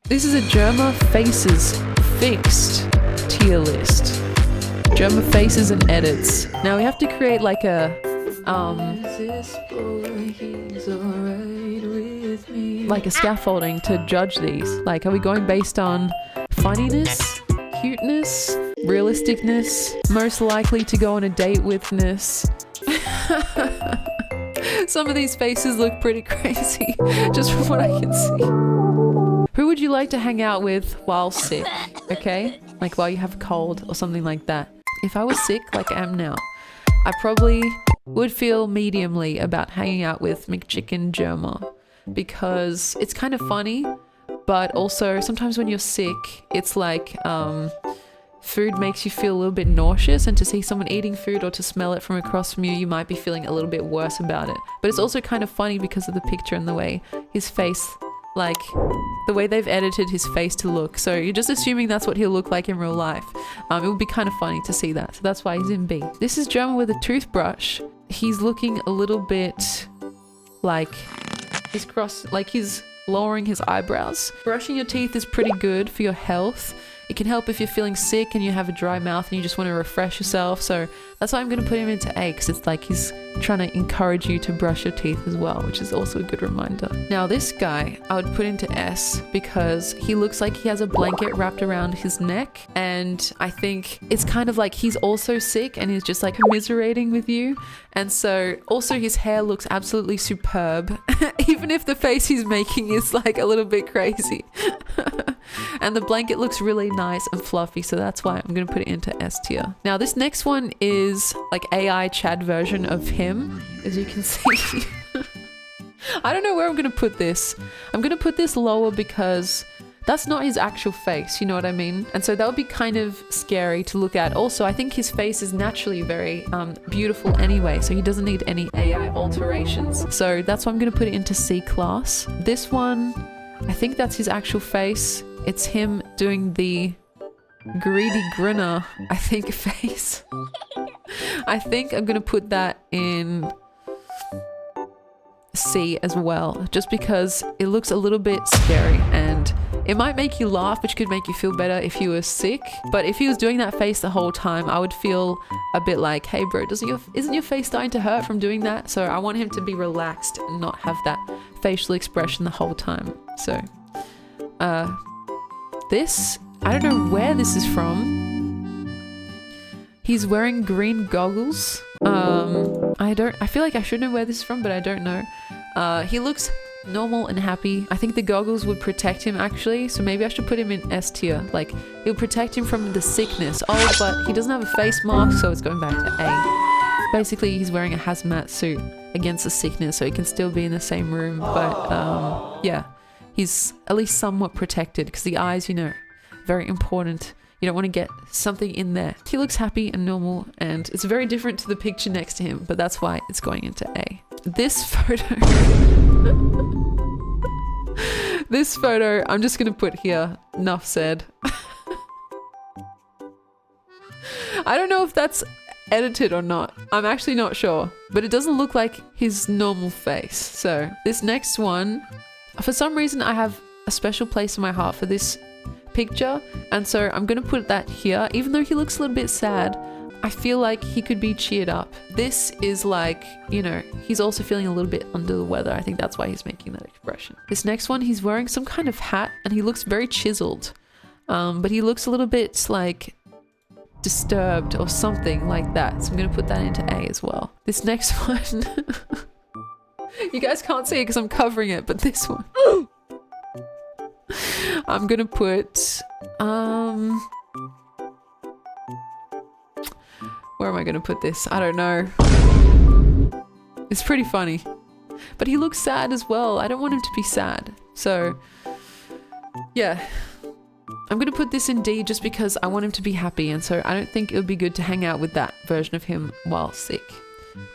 This is a Jerma Faces fixed tier list. Jerma Faces and edits. Now we have to create like a scaffolding to judge these. Like, are we going based on funniness, cuteness, realisticness, most likely to go on a date withness? Some of these faces look pretty crazy, just from what I can see. Who would you like to hang out with while sick? Okay? Like while you have a cold or something like that. If I was sick like I am now, I probably would feel mediumly about hanging out with McChicken Jerma, because it's kind of funny, but also sometimes when you're sick, it's like food makes you feel a little bit nauseous, and to see someone eating food or to smell it from across from you, you might be feeling a little bit worse about it. But it's also kind of funny because of the picture and the way his face, like the way they've edited his face to look. So you're just assuming that's what he'll look like in real life. It would be kind of funny to see that. So that's why he's in B. This is Jerma with a toothbrush. He's looking a little bit like he's lowering his eyebrows. Brushing your teeth is pretty good for your health. It can help if you're feeling sick and you have a dry mouth and you just want to refresh yourself. So that's why I'm going to put him into A, because it's like he's trying to encourage you to brush your teeth as well, which is also a good reminder. Now this guy I would put into S, because he looks like he has a blanket wrapped around his neck, and I think it's kind of like he's also sick and he's just like commiserating with you. And so also his hair looks absolutely superb, even if the face he's making is like a little bit crazy. And the blanket looks really nice and fluffy, so that's why I'm going to put it into S tier. Now this next one is like AI Chad version of him, as you can see. I don't know where I'm going to put this. I'm going to put this lower because that's not his actual face, you know what I mean? And so that would be kind of scary to look at. Also, I think his face is naturally very beautiful anyway, so he doesn't need any AI alterations. So that's why I'm going to put it into C class. This one, I think that's his actual face. It's him doing the greedy grinner, I think, face. I think I'm gonna put that in C as well, just because it looks a little bit scary and it might make you laugh, which could make you feel better if you were sick. But if he was doing that face the whole time, I would feel a bit like, hey bro, isn't your face starting to hurt from doing that? So I want him to be relaxed and not have that facial expression the whole time. So this, I don't know where this is from. He's wearing green goggles. I feel like I should know where this is from, but I don't know. He looks normal and happy. I think the goggles would protect him actually, so maybe I should put him in S tier. Like, it'll protect him from the sickness. Oh, but he doesn't have a face mask, so it's going back to A. Basically, he's wearing a hazmat suit against the sickness, so he can still be in the same room, but yeah. He's at least somewhat protected, because the eyes, you know, very important. You don't want to get something in there. He looks happy and normal, and it's very different to the picture next to him, but that's why it's going into A. This photo... this photo, I'm just going to put here, enough said. I don't know if that's edited or not. I'm actually not sure, but it doesn't look like his normal face. So this next one... For some reason, I have a special place in my heart for this picture, and so I'm going to put that here. Even though he looks a little bit sad, I feel like he could be cheered up. This is like, you know, he's also feeling a little bit under the weather. I think that's why he's making that expression. This next one, he's wearing some kind of hat, and he looks very chiseled, but he looks a little bit like disturbed or something like that. So I'm going to put that into A as well. This next one... You guys can't see it because I'm covering it, but this one. I'm gonna put, where am I gonna put this? I don't know. It's pretty funny. But he looks sad as well. I don't want him to be sad. So, yeah. I'm gonna put this in D just because I want him to be happy, and so I don't think it would be good to hang out with that version of him while sick.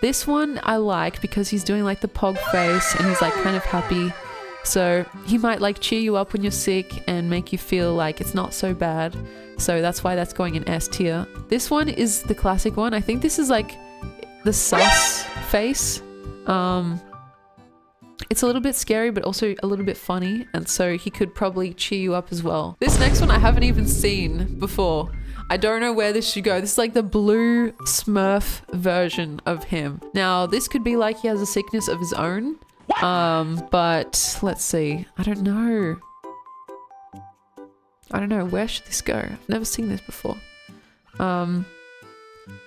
This one I like because he's doing like the pog face and he's like kind of happy. So he might like cheer you up when you're sick and make you feel like it's not so bad. So that's why that's going in S tier. This one is the classic one. I think this is like the sus face. It's a little bit scary, but also a little bit funny. And so he could probably cheer you up as well. This next one I haven't even seen before. I don't know where this should go. This is like the blue Smurf version of him. Now, this could be like he has a sickness of his own. But let's see. I don't know. Where should this go? I've never seen this before.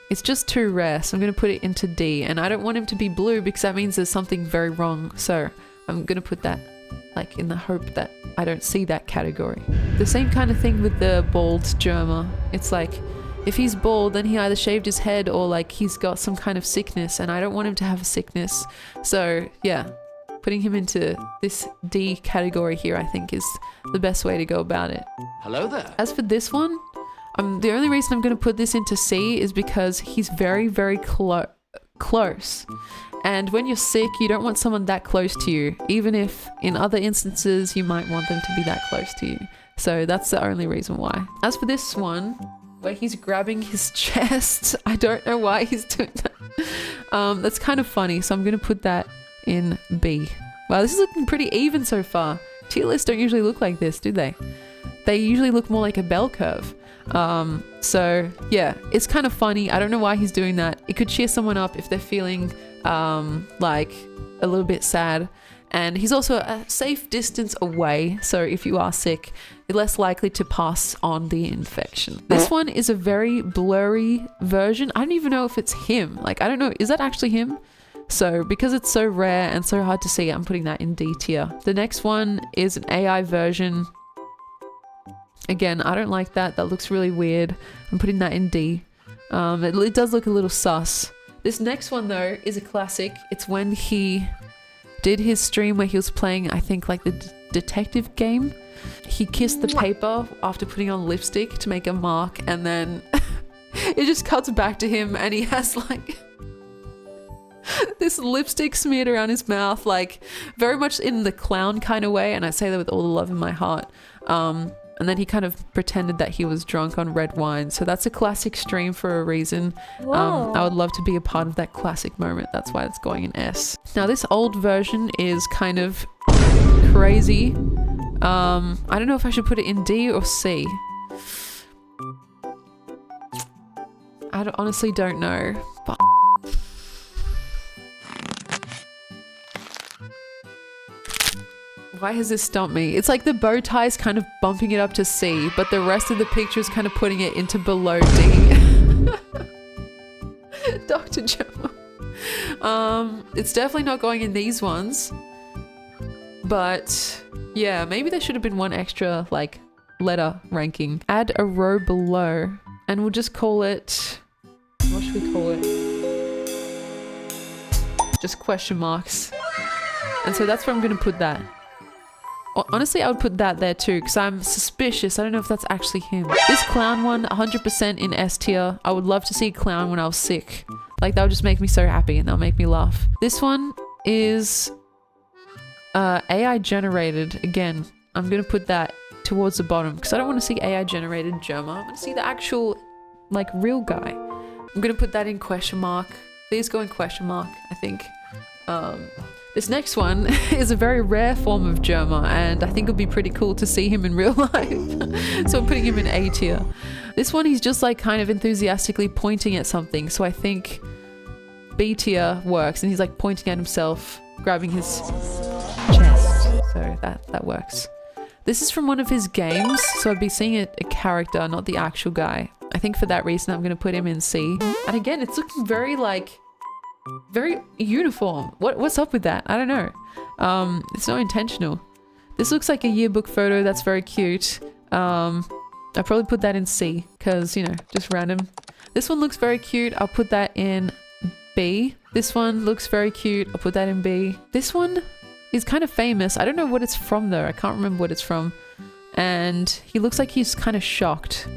It's just too rare, so I'm going to put it into D. And I don't want him to be blue because that means there's something very wrong. So I'm going to put that like in the hope that I don't see that category. The same kind of thing with the bald Jerma. It's like, if he's bald, then he either shaved his head or like he's got some kind of sickness, and I don't want him to have a sickness. So yeah, putting him into this D category here, I think is the best way to go about it. Hello there. As for this one, the only reason I'm going to put this into C is because he's very, very close. And when you're sick, you don't want someone that close to you, even if in other instances you might want them to be that close to you. So that's the only reason why. As for this one, where he's grabbing his chest, I don't know why he's doing that. That's kind of funny, so I'm going to put that in B. Wow, this is looking pretty even so far. Tier lists don't usually look like this, do they? They usually look more like a bell curve. So yeah, it's kind of funny. I don't know why he's doing that. It could cheer someone up if they're feeling like a little bit sad. And he's also a safe distance away, so if you are sick, you're less likely to pass on the infection. This one is a very blurry version. I don't even know if it's him. Like, I don't know, is that actually him? So because it's so rare and so hard to see, I'm putting that in D tier. The next one is an AI version. Again, I don't like that. That looks really weird. I'm putting that in D. It does look a little sus. This next one though is a classic. It's when he did his stream where he was playing, I think, like the detective game. He kissed the paper after putting on lipstick to make a mark, and then it just cuts back to him and he has like this lipstick smeared around his mouth, like very much in the clown kind of way, and I say that with all the love in my heart. And then he kind of pretended that he was drunk on red wine. So that's a classic stream for a reason. I would love to be a part of that classic moment. That's why it's going in S. Now this old version is kind of crazy. I don't know if I should put it in D or C. I honestly don't know. But why has this stumped me? It's like the bow tie is kind of bumping it up to C, but the rest of the picture is kind of putting it into below D. Dr. Jerma. It's definitely not going in these ones. But yeah, maybe there should have been one extra like letter ranking. Add a row below and we'll just call it, what should we call it? Just question marks. And so that's where I'm going to put that. Honestly, I would put that there too, because I'm suspicious. I don't know if that's actually him. This clown one, 100% in S tier. I would love to see a clown when I was sick. Like, that would just make me so happy and that'll make me laugh. This one is AI generated. Again, I'm going to put that towards the bottom because I don't want to see AI generated Jerma. I want to see the actual, like, real guy. I'm going to put that in question mark. These go in question mark, I think. This next one is a very rare form of Jerma, and I think it would be pretty cool to see him in real life. So I'm putting him in A tier. This one, he's just like kind of enthusiastically pointing at something. So I think B tier works, and he's like pointing at himself, grabbing his chest. So that works. This is from one of his games, so I'd be seeing a character, not the actual guy. I think for that reason, I'm going to put him in C. And again, it's looking very like, very uniform. What's up with that? I don't know. It's not intentional. This looks like a yearbook photo. That's very cute. I'll probably put that in C because, you know, just random. This one looks very cute. I'll put that in B. This one looks very cute. I'll put that in B. This one is kind of famous. I don't know what it's from though. I can't remember what it's from. And he looks like he's kind of shocked.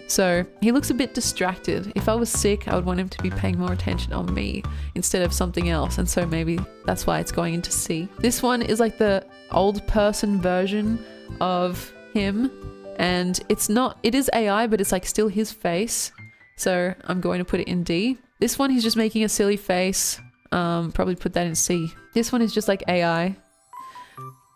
So he looks a bit distracted. If I was sick, I would want him to be paying more attention on me instead of something else. And so maybe that's why it's going into C. This one is like the old person version of him. And it is AI, but it's like still his face. So I'm going to put it in D. This one, he's just making a silly face. Probably put that in C. This one is just like AI.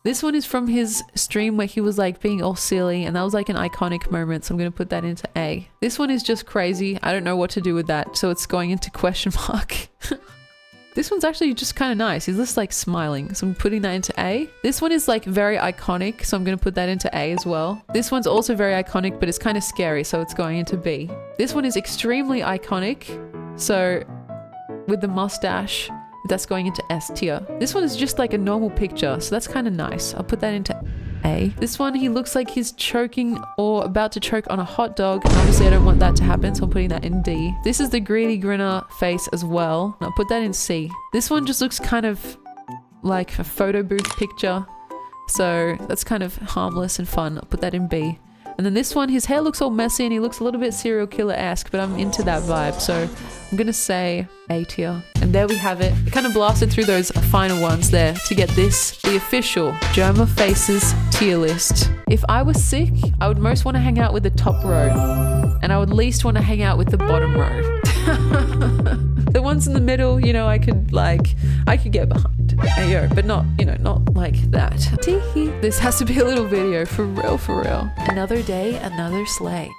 This one is from his stream where he was like being all silly, and that was like an iconic moment, so I'm gonna put that into A. This one is just crazy. I don't know what to do with that, so it's going into question mark. This one's actually just kind of nice. He's just like smiling, so I'm putting that into A. This one is like very iconic, so I'm gonna put that into A as well. This one's also very iconic, but it's kind of scary, so it's going into B. This one is extremely iconic, so with the mustache, that's going into S tier. This one is just like a normal picture, so that's kind of nice. I'll put that into A. This one, he looks like he's choking or about to choke on a hot dog. And obviously I don't want that to happen, so I'm putting that in D. This is the greedy grinner face as well. I'll put that in C. This one just looks kind of like a photo booth picture, so that's kind of harmless and fun. I'll put that in B. And then this one, his hair looks all messy and he looks a little bit serial killer-esque, but I'm into that vibe, so I'm gonna say A tier. And there we have it. I kind of blasted through those final ones there to get this, the official Jerma Faces tier list. If I was sick, I would most want to hang out with the top row, and I would least want to hang out with the bottom row. The ones in the middle, you know, I could get behind. But not, you know, not like that. This has to be a little video, for real, for real. Another day, another slay.